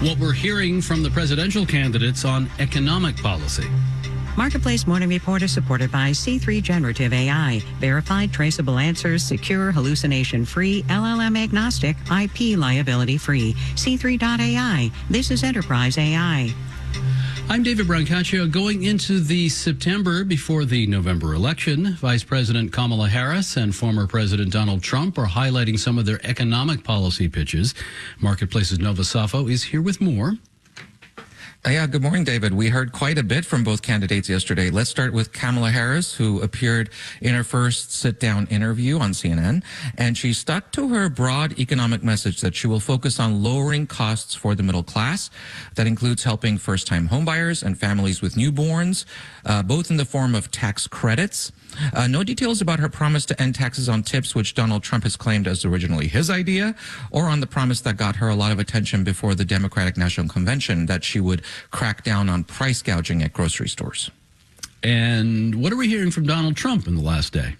what we're hearing from the presidential candidates on economic policy. Marketplace Morning Report is supported by C3 Generative AI. Verified, traceable answers, secure, hallucination-free, LLM-agnostic, IP liability-free. C3.ai. This is Enterprise AI. I'm David Brancaccio. Going into the September before the November election, Vice President Kamala Harris and former President Donald Trump are highlighting some of their economic policy pitches. Marketplace's Nova Safo is here with more. Yeah, good morning, David. We heard quite a bit from both candidates yesterday. Let's start with Kamala Harris, who appeared in her first sit-down interview on CNN, and she stuck to her broad economic message that she will focus on lowering costs for the middle class. That includes helping first-time homebuyers and families with newborns, both in the form of tax credits. No details about her promise to end taxes on tips, which Donald Trump has claimed as originally his idea, or on the promise that got her a lot of attention before the Democratic National Convention, that she would crack down on price gouging at grocery stores. And what are we hearing from Donald Trump in the last day?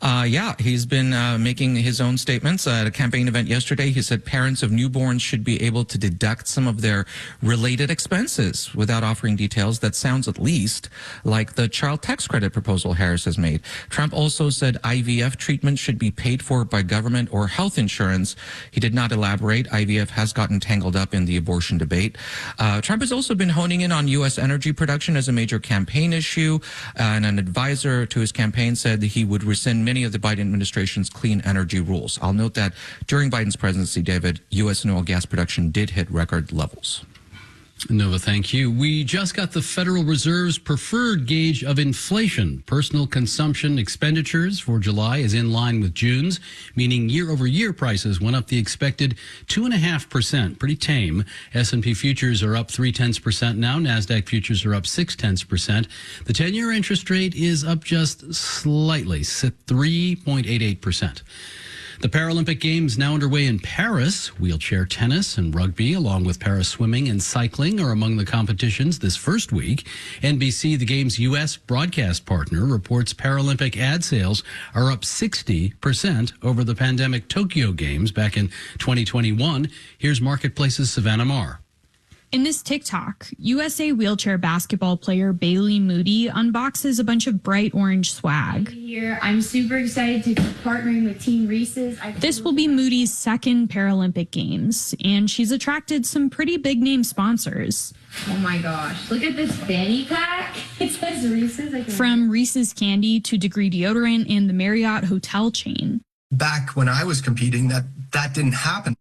Yeah, he's been making his own statements. At a campaign event yesterday, he said parents of newborns should be able to deduct some of their related expenses without offering details. That sounds at least like the child tax credit proposal Harris has made. Trump also said IVF treatment should be paid for by government or health insurance. He did not elaborate. IVF has gotten tangled up in the abortion debate. Trump has also been honing in on U.S. energy production as a major campaign issue. And an advisor to his campaign said that he would rescind many of the Biden administration's clean energy rules. I'll note that during Biden's presidency, David, U.S. and oil gas production did hit record levels. Nova, thank you. We just got the Federal Reserve's preferred gauge of inflation. Personal consumption expenditures for July is in line with June's, meaning year-over-year prices went up the expected 2.5%. Pretty tame. S&P futures are up 0.3% now. NASDAQ futures are up 0.6%. The 10-year interest rate is up just slightly, 3.88%. The Paralympic Games now underway in Paris. Wheelchair tennis and rugby, along with para swimming and cycling, are among the competitions this first week. NBC, the Games' U.S. broadcast partner, reports Paralympic ad sales are up 60% over the pandemic Tokyo Games back in 2021. Here's Marketplace's Savannah Marr. In this TikTok, USA wheelchair basketball player Bailey Moody unboxes a bunch of bright orange swag. Here, I'm super excited to be partnering with Team Reese's. This will be Moody's second Paralympic Games, and she's attracted some pretty big name sponsors. Oh my gosh, look at this fanny pack. It says Reese's. From Reese's Candy to Degree Deodorant and the Marriott hotel chain. Back when I was competing, that didn't happen.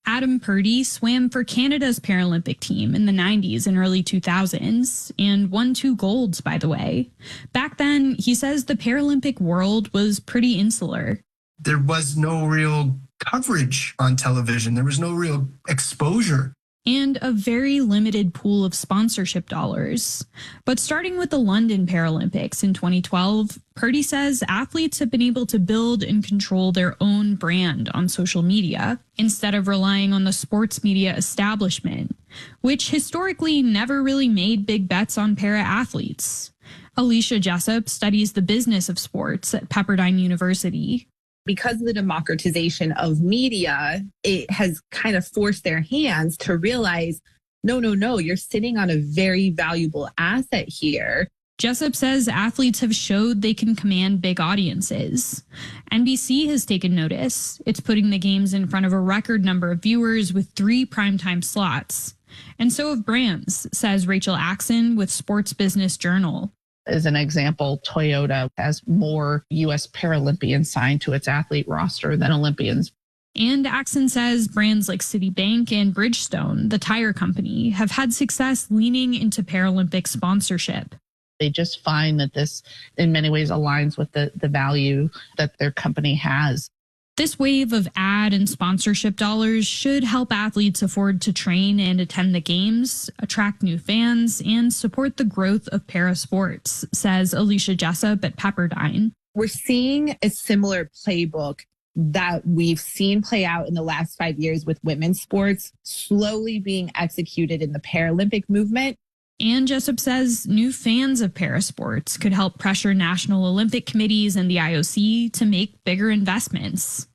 Adam Purdy swam for Canada's Paralympic team in the 90s and early 2000s and won 2 golds, by the way. Back then, he says the Paralympic world was pretty insular. There was no real coverage on television. There was no real exposure. And a very limited pool of sponsorship dollars. But starting with the London Paralympics in 2012, Purdy says athletes have been able to build and control their own brand on social media instead of relying on the sports media establishment, which historically never really made big bets on para-athletes. Alicia Jessup studies the business of sports at Pepperdine University. Because of the democratization of media, it has kind of forced their hands to realize, no, you're sitting on a very valuable asset here. Jessup says athletes have showed they can command big audiences. NBC has taken notice. It's putting the games in front of a record number of viewers with 3 primetime slots. And so have brands, says Rachel Axon with Sports Business Journal. As an example, Toyota has more U.S. Paralympians signed to its athlete roster than Olympians. And Axon says brands like Citibank and Bridgestone, the tire company, have had success leaning into Paralympic sponsorship. They just find that this, in many ways, aligns with the value that their company has. This wave of ad and sponsorship dollars should help athletes afford to train and attend the games, attract new fans, and support the growth of para sports, says Alicia Jessup at Pepperdine. We're seeing a similar playbook that we've seen play out in the last 5 years with women's sports slowly being executed in the Paralympic movement. And Jessup says new fans of parasports could help pressure national Olympic committees and the IOC to make bigger investments.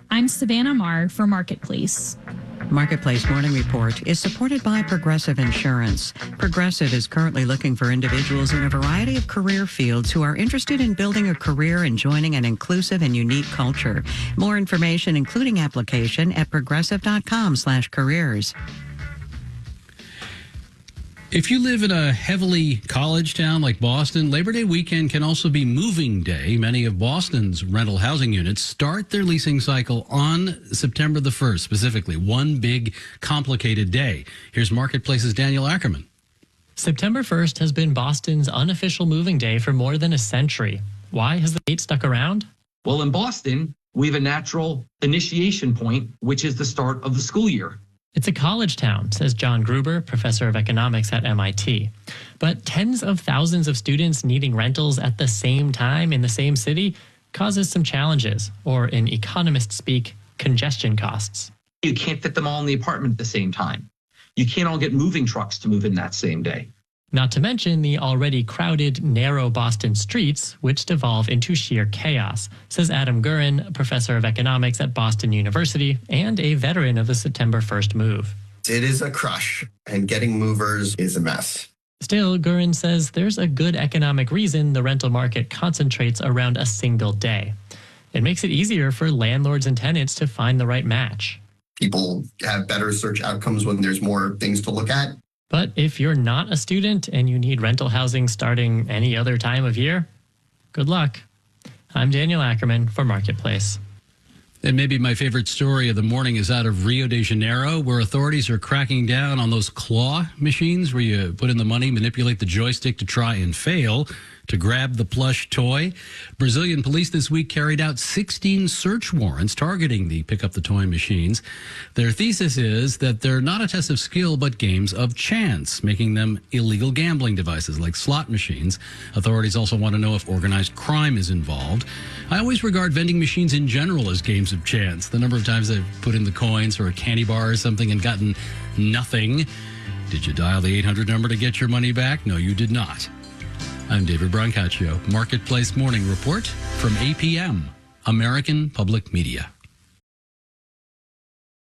I'm Savannah Marr for Marketplace. Marketplace Morning Report is supported by Progressive Insurance. Progressive is currently looking for individuals in a variety of career fields who are interested in building a career and joining an inclusive and unique culture. More information, including application, at progressive.com/careers. If you live in a heavily college town like Boston, Labor Day weekend can also be moving day. Many of Boston's rental housing units start their leasing cycle on September the 1st, specifically. One big, complicated day. Here's Marketplace's Daniel Ackerman. September 1st has been Boston's unofficial moving day for more than a century. Why has the date stuck around? Well, in Boston, we have a natural initiation point, which is the start of the school year. It's a college town, says John Gruber, professor of economics at MIT. But tens of thousands of students needing rentals at the same time in the same city causes some challenges, or in economist speak, congestion costs. You can't fit them all in the apartment at the same time. You can't all get moving trucks to move in that same day. Not to mention the already crowded, narrow Boston streets, which devolve into sheer chaos, says Adam Gurin, professor of economics at Boston University and a veteran of the September 1st move. It is a crush, and getting movers is a mess. Still, Gurin says there's a good economic reason the rental market concentrates around a single day. It makes it easier for landlords and tenants to find the right match. People have better search outcomes when there's more things to look at. But if you're not a student and you need rental housing starting any other time of year, good luck. I'm Daniel Ackerman for Marketplace. And maybe my favorite story of the morning is out of Rio de Janeiro, where authorities are cracking down on those claw machines where you put in the money, manipulate the joystick to try and fail to grab the plush toy. Brazilian police this week carried out 16 search warrants targeting the pick up the toy machines. Their thesis is that they're not a test of skill, but games of chance, making them illegal gambling devices like slot machines. Authorities also want to know if organized crime is involved. I always regard vending machines in general as games of chance. The number of times I've put in the coins or a candy bar or something and gotten nothing. Did you dial the 800 number to get your money back? No, you did not. I'm David Brancaccio, Marketplace Morning Report from APM, American Public Media.